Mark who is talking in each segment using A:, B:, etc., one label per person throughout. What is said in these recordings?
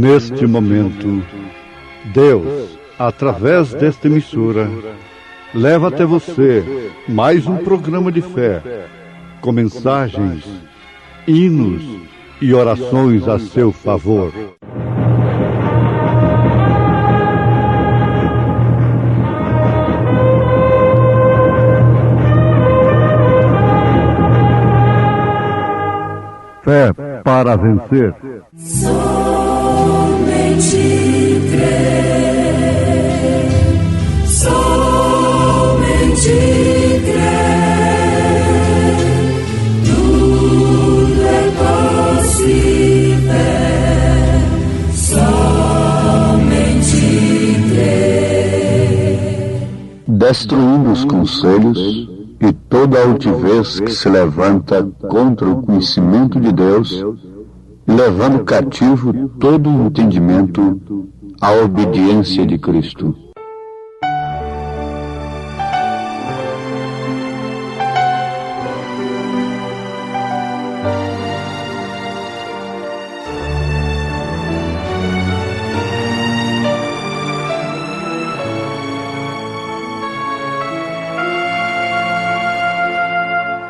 A: Neste momento, Deus, através desta emissora, leva até você mais um programa de fé, com mensagens, hinos e orações a seu favor. Fé para vencer.
B: Somente crer, somente crer, tudo é possível, somente crer.
C: Destruindo os conselhos e toda altivez que se levanta contra o conhecimento de Deus, e levando cativo todo o entendimento à obediência de Cristo.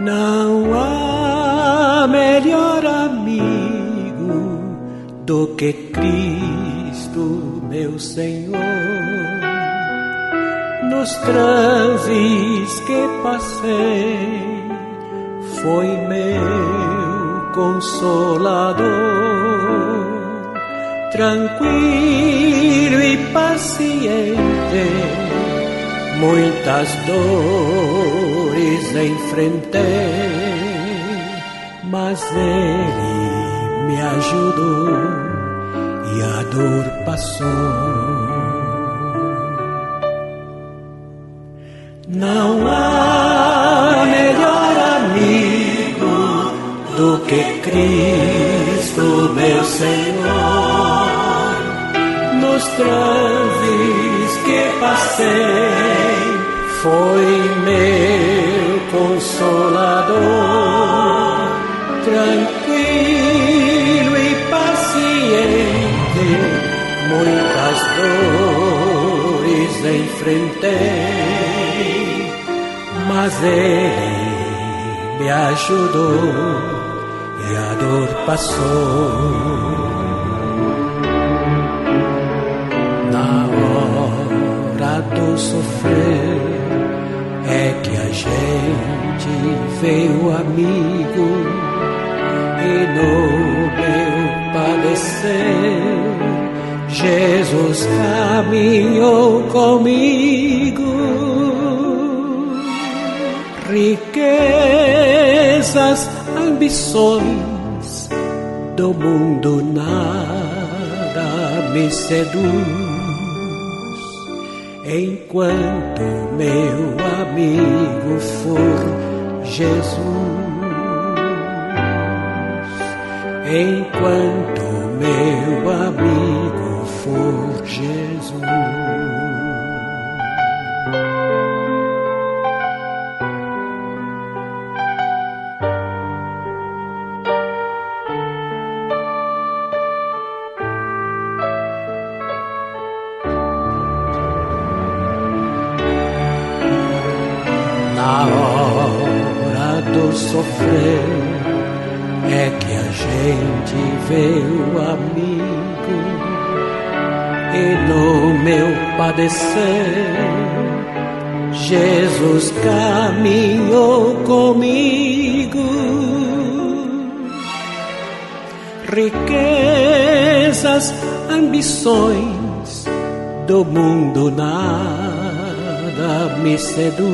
D: Não há melhor amigo do que Cristo, meu Senhor. Nos transes que passei, foi meu consolador. Tranquilo e paciente, muitas dores enfrentei, mas Ele me ajudou e a dor passou. Não há melhor amigo do que Cristo, meu Senhor. Nos transes que passei, foi meu consolador. Tranquilo e paciente, muitas dores enfrentei, mas Ele me ajudou e a dor passou. Na hora do sofrer é que a gente vê o amigo, e no meu padecer Jesus caminhou comigo. Riquezas, ambições do mundo nada me seduz, enquanto meu amigo for Jesus. Enquanto meu amigo for Jesus. Na hora do sofrer é que a gente vê o amigo, e no meu padecer Jesus caminhou comigo. Riquezas, ambições do mundo nada me seduz,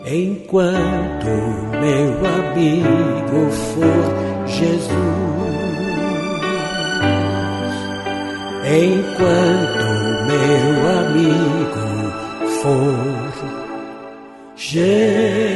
D: enquanto meu amigo for Jesus. Enquanto meu amigo for Jesus.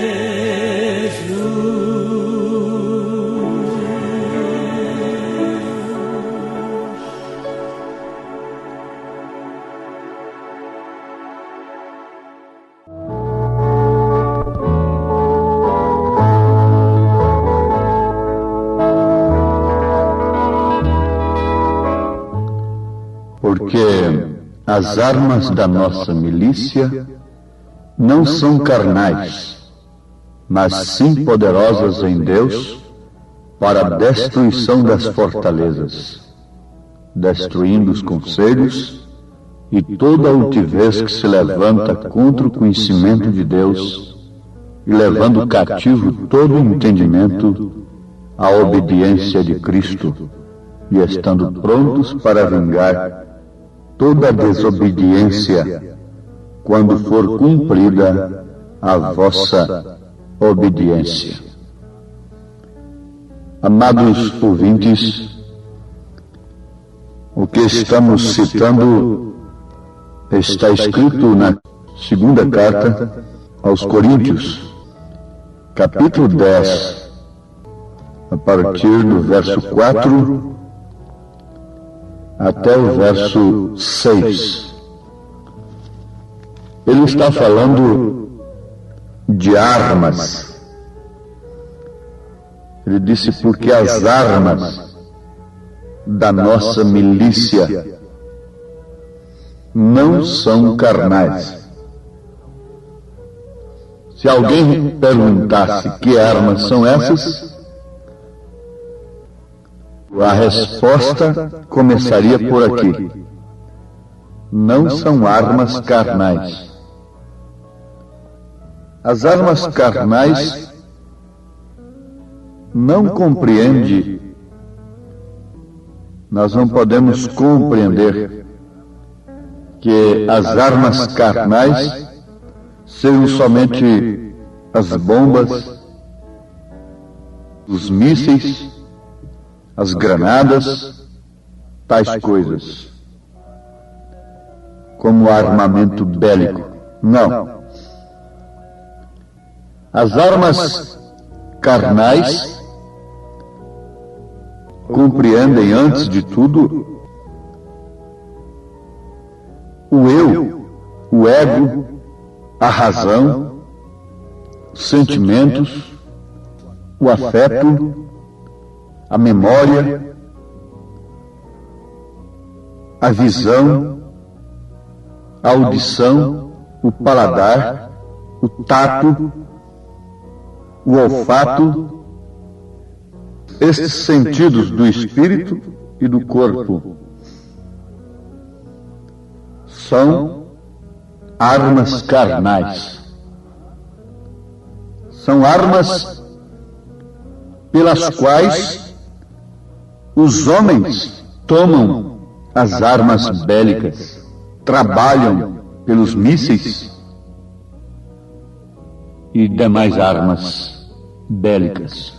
C: As armas da nossa milícia não são carnais, mas sim poderosas em Deus para a destruição das fortalezas, destruindo os conselhos e toda altivez que se levanta contra o conhecimento de Deus e levando cativo todo o entendimento à obediência de Cristo, e estando prontos para vingar toda a desobediência quando for cumprida a vossa obediência. Amados ouvintes, o que estamos citando está escrito na segunda carta aos Coríntios, capítulo 10, a partir do verso 4 até o verso 6. Ele está falando de armas. Ele disse, porque as armas da nossa milícia não são carnais. Se alguém perguntasse que armas são essas, a resposta começaria por aqui. Não são armas carnais. As armas carnais não compreende, nós não podemos compreender que as armas carnais sejam somente as bombas, os mísseis, as granadas, tais coisas, como armamento bélico. Não. As armas carnais compreendem, antes de tudo, o eu, o ego, a razão, os sentimentos, o afeto, a memória, a visão, a audição, o paladar, o tato, o olfato, estes sentidos do espírito e do corpo são armas carnais. São armas pelas quais os homens tomam as armas bélicas, trabalham pelos mísseis e demais armas bélicas.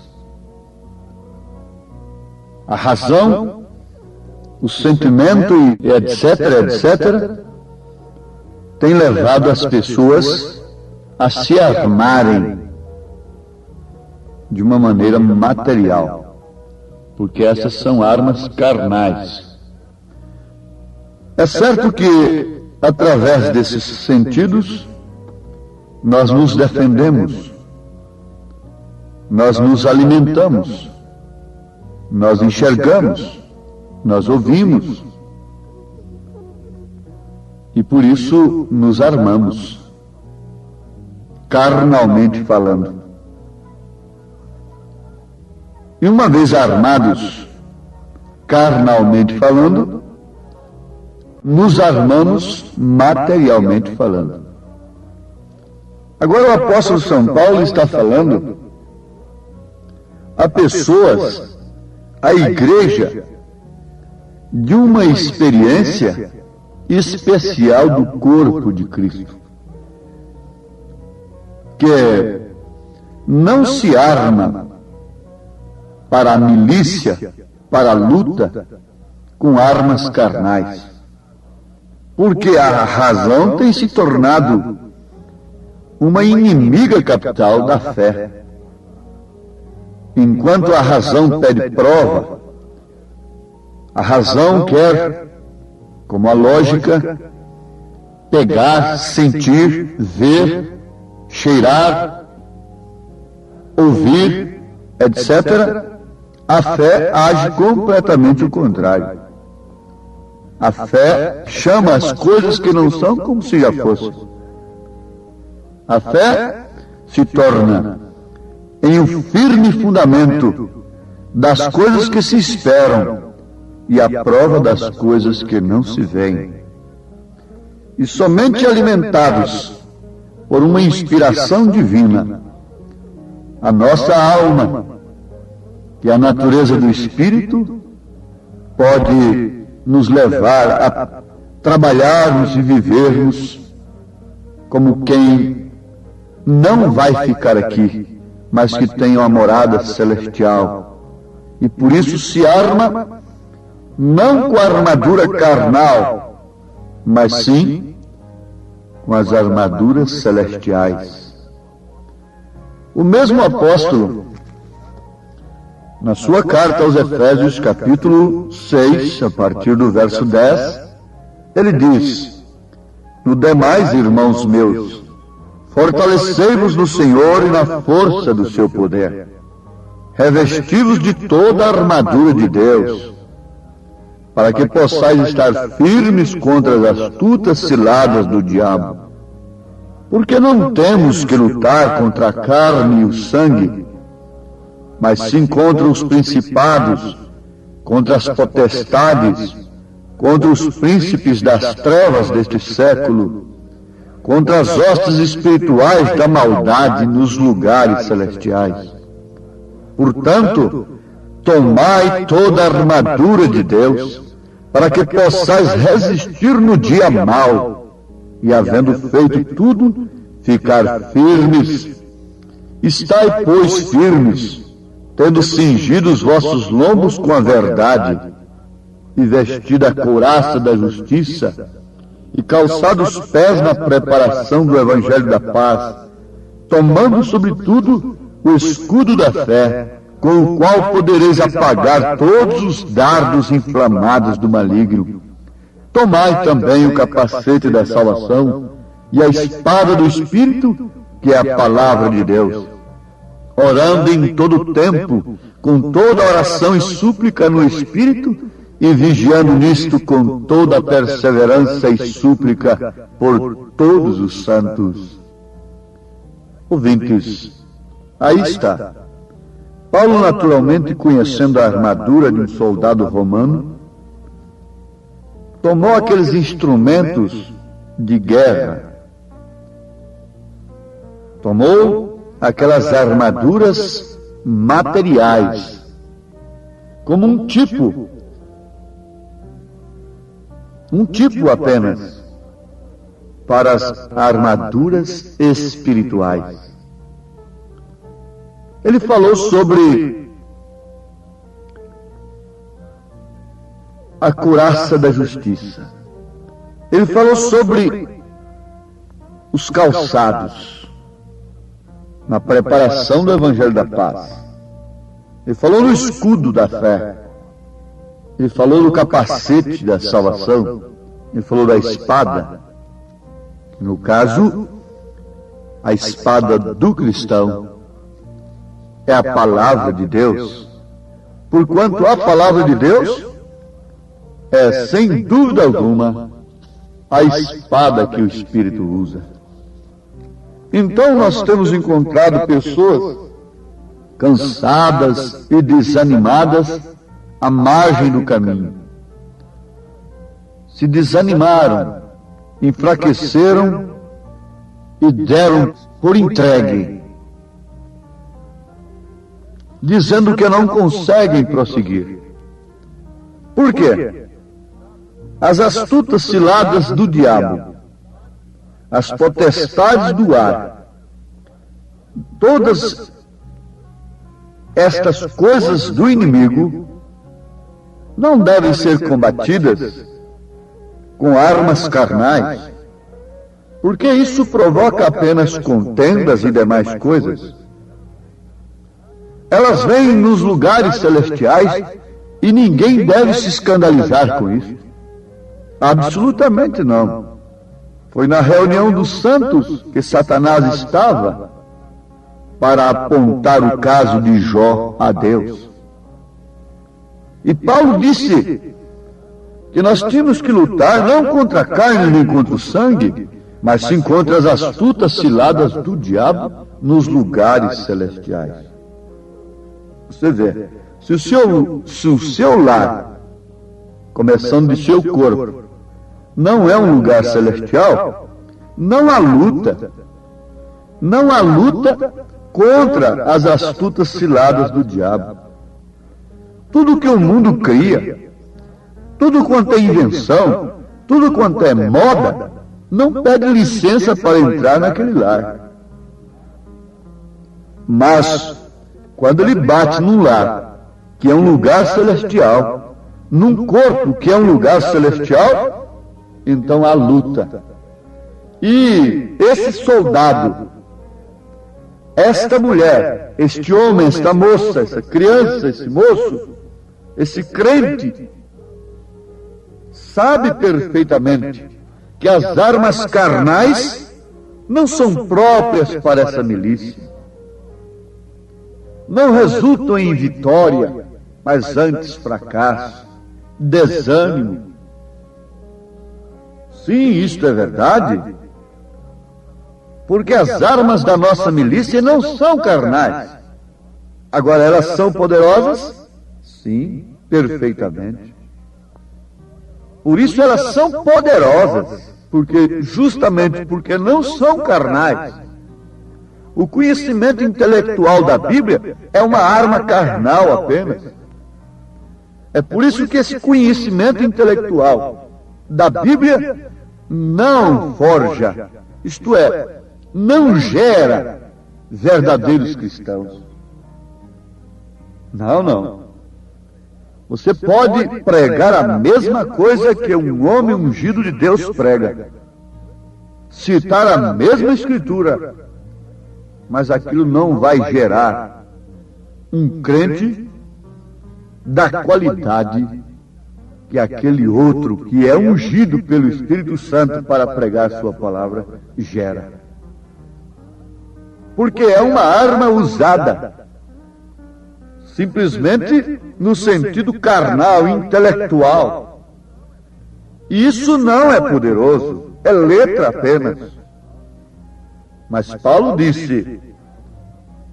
C: A razão, o sentimento e etc., tem levado as pessoas a se armarem de uma maneira material, porque essas são armas carnais. É certo que, através desses sentidos, nós nos defendemos, nós nos alimentamos, nós enxergamos, nós ouvimos, e por isso nos armamos, carnalmente falando. E uma vez armados, carnalmente falando, nos armamos materialmente falando. Agora o apóstolo São Paulo está falando a pessoas, a igreja, de uma experiência especial do corpo de Cristo, que não se arma para a milícia, para a luta, com armas carnais, porque a razão tem se tornado uma inimiga capital da fé. Enquanto a razão pede prova, a razão quer, como a lógica, pegar, sentir, ver, cheirar, ouvir, etc., a fé age completamente o contrário. A fé chama as coisas que não são como se já fossem. A fé se torna em um firme fundamento das coisas que se esperam e a prova das coisas que não se veem. E somente alimentados por uma inspiração divina, a nossa alma e a natureza do Espírito pode nos levar a trabalharmos e vivermos como quem não vai ficar aqui, mas que tem uma morada celestial. E por isso se arma não com a armadura carnal, mas sim com as armaduras celestiais. O mesmo apóstolo, na sua carta aos Efésios, capítulo 6, a partir do verso 10, ele diz: no demais, irmãos meus, fortalecei-vos no Senhor e na força do seu poder. Revesti-vos de toda a armadura de Deus, para que possais estar firmes contra as astutas ciladas do diabo. Porque não temos que lutar contra a carne e o sangue, mas sim contra os principados, contra as potestades, contra os príncipes das trevas deste século, contra as hostes espirituais da maldade nos lugares celestiais. Portanto, tomai toda a armadura de Deus, para que possais resistir no dia mau, e havendo feito tudo, ficar firmes. Estai, pois, firmes, tendo cingido os vossos lombos com a verdade, e vestida a couraça da justiça, e calçados os pés na preparação do Evangelho da paz, tomando sobretudo o escudo da fé, com o qual podereis apagar todos os dardos inflamados do maligno. Tomai também o capacete da salvação e a espada do Espírito, que é a palavra de Deus, orando em todo o tempo, com toda oração e súplica no Espírito, e vigiando nisto com toda a perseverança e súplica por todos os santos. Ouvintes, aí está. Paulo, naturalmente conhecendo a armadura de um soldado romano, tomou aqueles instrumentos de guerra, tomou aquelas armaduras materiais, como um tipo apenas, para as armaduras espirituais. Ele falou sobre a couraça da justiça. Ele falou sobre os calçados na preparação do Evangelho da paz. Ele falou no escudo da fé. Ele falou do capacete da salvação. Ele falou da espada. No caso, a espada do cristão é a palavra de Deus. Porquanto a palavra de Deus é, sem dúvida alguma, a espada que o Espírito usa. Então nós temos encontrado pessoas cansadas e desanimadas à margem do caminho. Se desanimaram, enfraqueceram e deram por entregue, dizendo que não conseguem prosseguir. Por quê? As astutas ciladas do diabo, as potestades do ar, todas estas coisas do inimigo não devem ser combatidas com armas carnais, porque isso provoca apenas contendas e demais coisas. Elas vêm nos lugares celestiais e ninguém deve se escandalizar com isso. Absolutamente não. Foi na reunião dos santos que Satanás estava para apontar o caso de Jó a Deus. E Paulo disse que nós temos que lutar não contra a carne nem contra o sangue, mas sim contra as astutas ciladas do diabo nos lugares celestiais. Você vê, se o seu lar, começando de seu corpo, não é um lugar celestial, não há luta. Não há luta contra as astutas ciladas do diabo. Tudo que o mundo cria, tudo quanto é invenção, tudo quanto é moda, não pede licença para entrar naquele lar. Mas, quando ele bate num lar, que é um lugar celestial, num corpo que é um lugar celestial, então há luta. E esse soldado, esta mulher, este homem, esta moça, essa criança, esse moço, esse crente, sabe perfeitamente que as armas carnais não são próprias para essa milícia. Não resultam em vitória, mas antes fracasso, desânimo. Sim, isto é verdade. Porque as armas da nossa milícia não são carnais. Agora, elas são poderosas? Sim, perfeitamente. Por isso elas são poderosas, justamente porque não são carnais. O conhecimento intelectual da Bíblia é uma arma carnal apenas. É por isso que esse conhecimento intelectual da Bíblia não forja, isto é, não gera verdadeiros cristãos. Não. Você pode pregar a mesma coisa que um homem ungido de Deus prega, citar a mesma escritura, mas aquilo não vai gerar um crente da qualidade que aquele outro que é ungido pelo Espírito Santo para pregar sua palavra gera. Porque é uma arma usada simplesmente no sentido carnal, intelectual. E isso não é poderoso, é letra apenas. Mas Paulo disse,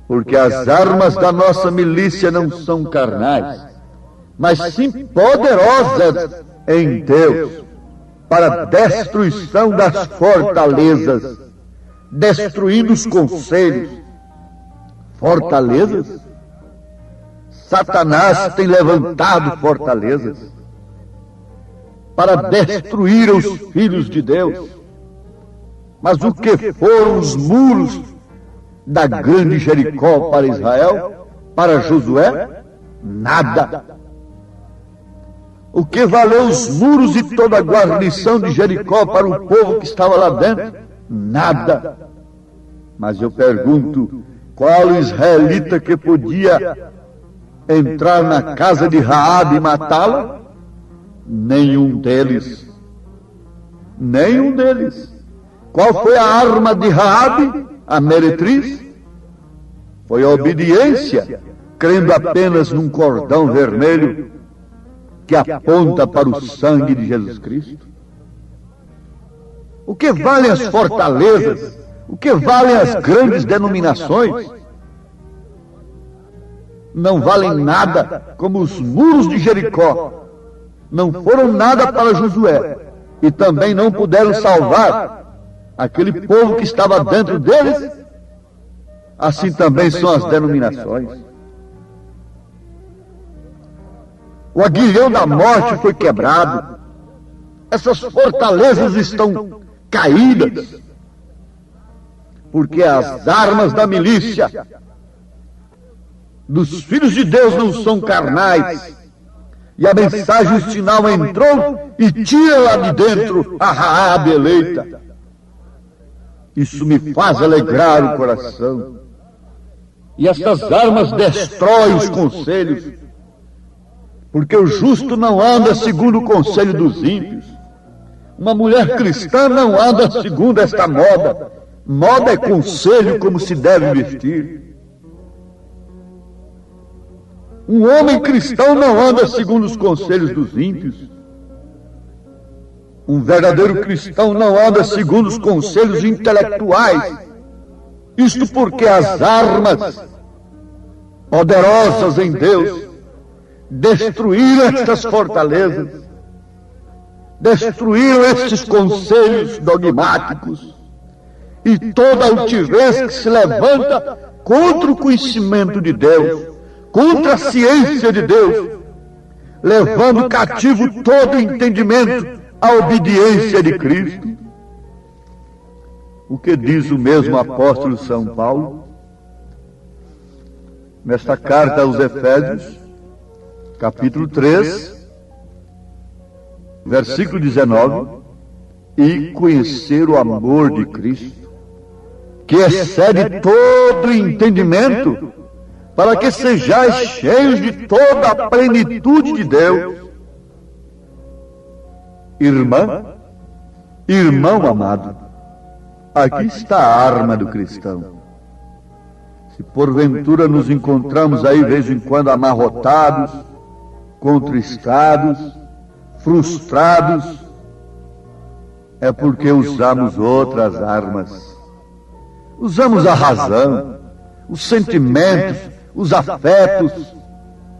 C: porque as armas da nossa milícia não são carnais, mas sim poderosas em Deus, para a destruição das fortalezas, destruindo os conselhos. Fortalezas? Satanás tem levantado fortalezas para destruir os filhos de Deus. Mas o que foram os muros da grande Jericó para Israel, para Josué? Nada. O que valeu os muros e toda a guarnição de Jericó para o povo que estava lá dentro? Nada. Mas eu pergunto, qual o israelita que podia entrar na casa de Raabe e matá-la? Nenhum deles. Nenhum deles. Qual foi a arma de Raabe, a meretriz? Foi a obediência, crendo apenas num cordão vermelho que aponta para o sangue de Jesus Cristo. O que valem as fortalezas? O que valem as grandes denominações? Não valem nada como os muros de Jericó. Não foram nada para Josué. E também não puderam salvar aquele povo que estava dentro deles. Assim também são as denominações. O aguilhão da morte foi quebrado. Essas fortalezas estão caídas. Porque as armas da milícia dos filhos de Deus não são carnais. E a mensagem final entrou e tira lá de dentro a Raabe eleita. Isso me faz alegrar o coração. E estas armas destroem os conselhos. Porque o justo não anda segundo o conselho dos ímpios. Uma mulher cristã não anda segundo esta moda. Moda é conselho como se deve vestir. Um homem cristão não anda segundo os conselhos dos ímpios.
A: Um verdadeiro cristão não anda segundo os conselhos intelectuais. Isto porque as armas poderosas em Deus destruíram estas fortalezas, destruíram estes conselhos dogmáticos e toda altivez que se levanta contra o conhecimento de Deus, contra a ciência de Deus, levando cativo todo o entendimento à obediência de Cristo. O que diz o mesmo apóstolo São Paulo nesta carta aos Efésios, capítulo 3, versículo 19: e conhecer o amor de Cristo, que excede todo entendimento, para que sejais cheios de toda a plenitude de Deus. Irmão amado, aqui está a arma do cristão. Se porventura nos encontramos aí, de vez em quando, amarrotados, contristados, frustrados, é porque usamos outras armas. Usamos a razão, os sentimentos, os afetos,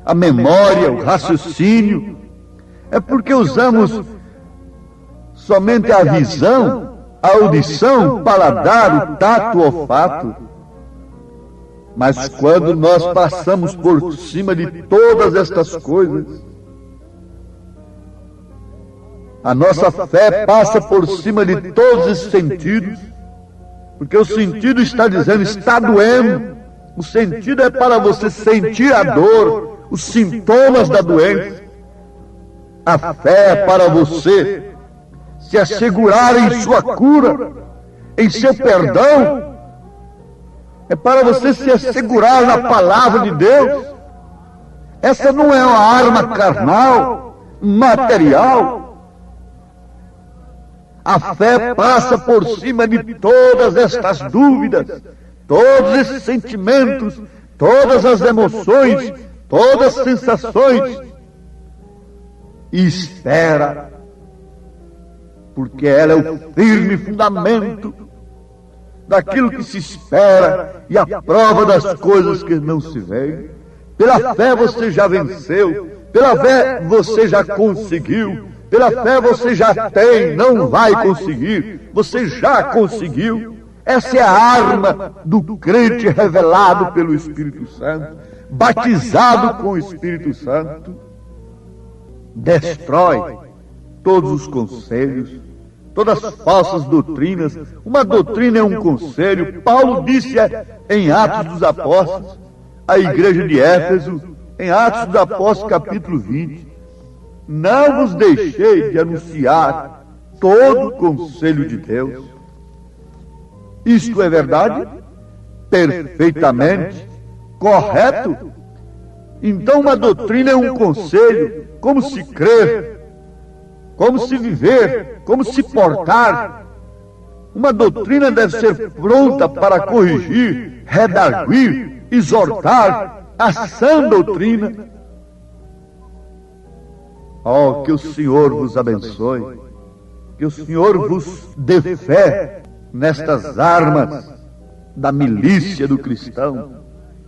A: a memória, o raciocínio. É porque usamos somente a visão, a audição, o paladar, o tato, o olfato. Mas quando nós passamos por cima de todas estas coisas, a nossa fé passa por cima de todos esses sentidos, porque o sentido está dizendo, está doendo. O sentido é para você sentir a dor, os sintomas da doença. A fé é para você se assegurar em sua cura, em seu perdão. É para você se assegurar na palavra de Deus. Essa não é uma arma carnal, material. A fé passa por cima de todas estas dúvidas, todos esses sentimentos, todas as emoções, todas as sensações, e espera, porque ela é o firme fundamento daquilo que se espera e a prova das coisas que não se veem. Pela fé você já venceu, pela fé você já conseguiu, pela fé você já tem, não vai conseguir, você já conseguiu. Essa é a arma do crente revelado pelo Espírito Santo, batizado com o Espírito Santo. Destrói todos os conselhos, todas as falsas doutrinas. Uma doutrina é um conselho. Paulo disse em Atos dos Apóstolos, à igreja de Éfeso, em Atos dos Apóstolos, capítulo 20, não vos deixei de anunciar todo o conselho de Deus. Isto é verdade? Perfeitamente correto. Então uma doutrina é um conselho, como se crer, como se viver, como se portar. Uma doutrina deve ser pronta para corrigir, redarguir, exortar a sã doutrina. Oh, que o Senhor vos abençoe, que o Senhor vos dê fé nestas armas da milícia do cristão,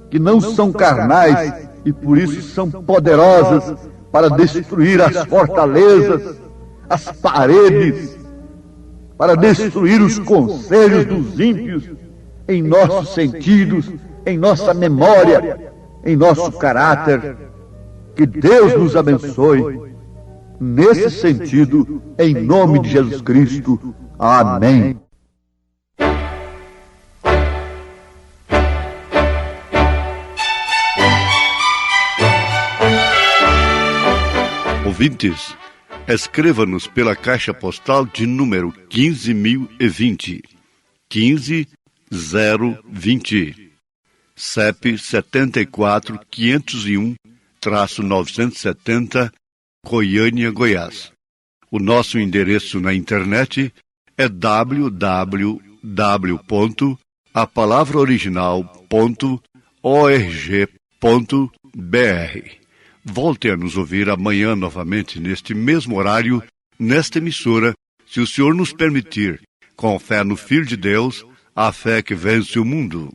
A: que não são carnais e por isso são poderosas para destruir as fortalezas, as paredes, para destruir os conselhos dos ímpios em nossos sentidos, em nossa memória, em nosso caráter. Que Deus nos abençoe nesse sentido, em nome de Jesus Cristo. Amém.
B: Ouvintes, escreva-nos pela caixa postal de número 15.020, 15020, CEP 74.501-970, Goiânia, Goiás. O nosso endereço na internet é www.apalavraoriginal.org.br. Volte a nos ouvir amanhã novamente neste mesmo horário, nesta emissora, se o Senhor nos permitir, com fé no Filho de Deus, a fé que vence o mundo.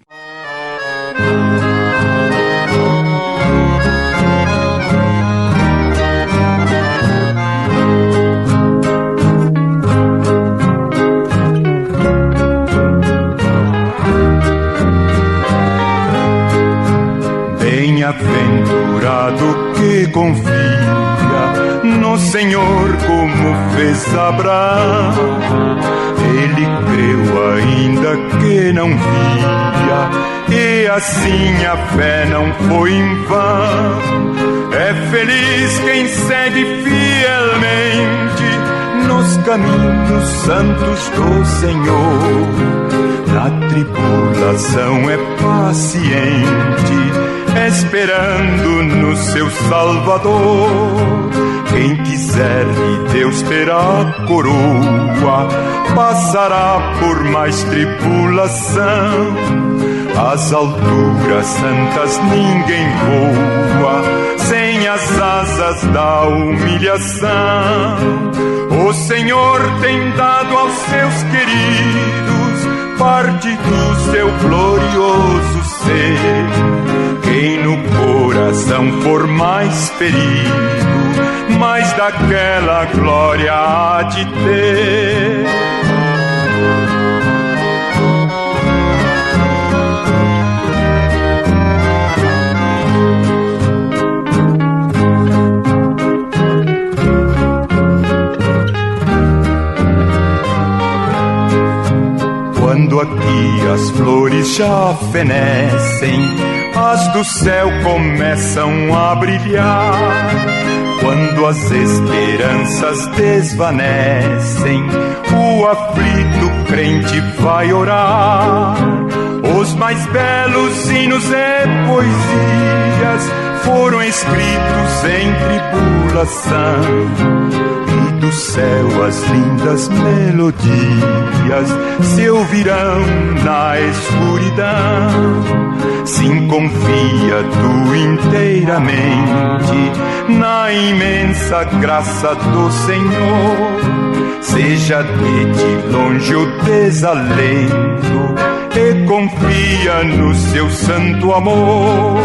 E: Bem-aventurado que confia no Senhor como fez Abraão. Ele creu ainda que não via, e assim a fé não foi em vão. É feliz quem segue fielmente nos caminhos santos do Senhor. Na tribulação é paciente, esperando no seu Salvador. Quem quiser de Deus terá coroa, passará por mais tribulação. Às alturas santas ninguém voa, sem as asas da humilhação. O Senhor tem dado aos seus queridos parte do seu glorioso ser. Quem no coração for mais ferido, mais daquela glória há de ter. Quando aqui as flores já fenecem, as do céu começam a brilhar. Quando as esperanças desvanecem, o aflito crente vai orar. Os mais belos hinos e poesias foram escritos em tribulação. Do céu as lindas melodias se ouvirão na escuridão. Sim, confia tu inteiramente na imensa graça do Senhor. Seja de ti longe o desalento e confia no seu santo amor.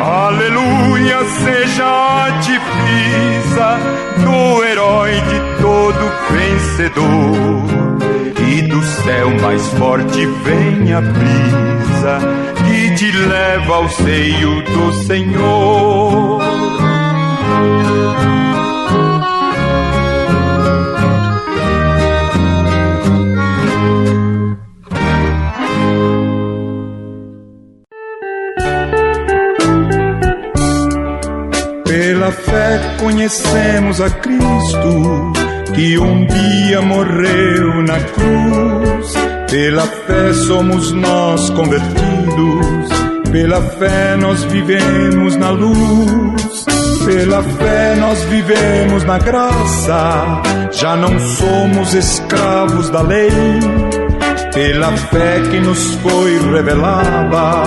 E: Aleluia, seja a divisa do herói de todo vencedor. E do céu mais forte vem a brisa que te leva ao seio do Senhor. Pela fé conhecemos a Cristo, que um dia morreu na cruz. Pela fé somos nós convertidos, pela fé nós vivemos na luz. Pela fé nós vivemos na graça, já não somos escravos da lei. Pela fé que nos foi revelada,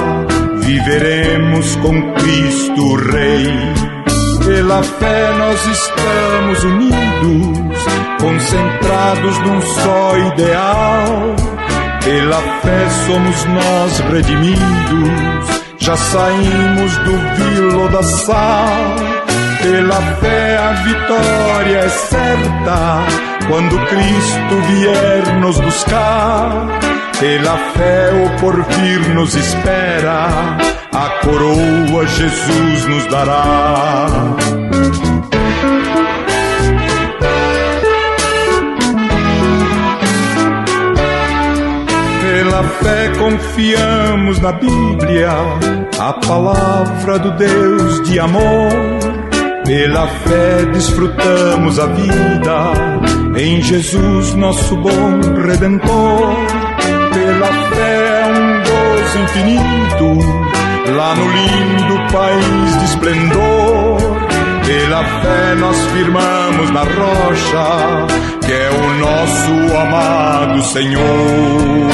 E: viveremos com Cristo Rei. Pela fé nós estamos unidos, concentrados num só ideal. Pela fé somos nós redimidos, já saímos do vilo da sal. Pela fé a vitória é certa, quando Cristo vier nos buscar. Pela fé o porvir nos espera, a coroa Jesus nos dará. Pela fé confiamos na Bíblia, a palavra do Deus de amor. Pela fé desfrutamos a vida em Jesus, nosso bom Redentor. Pela fé um gozo infinito lá no lindo país de esplendor. Pela fé nós firmamos na rocha, que é o nosso amado Senhor.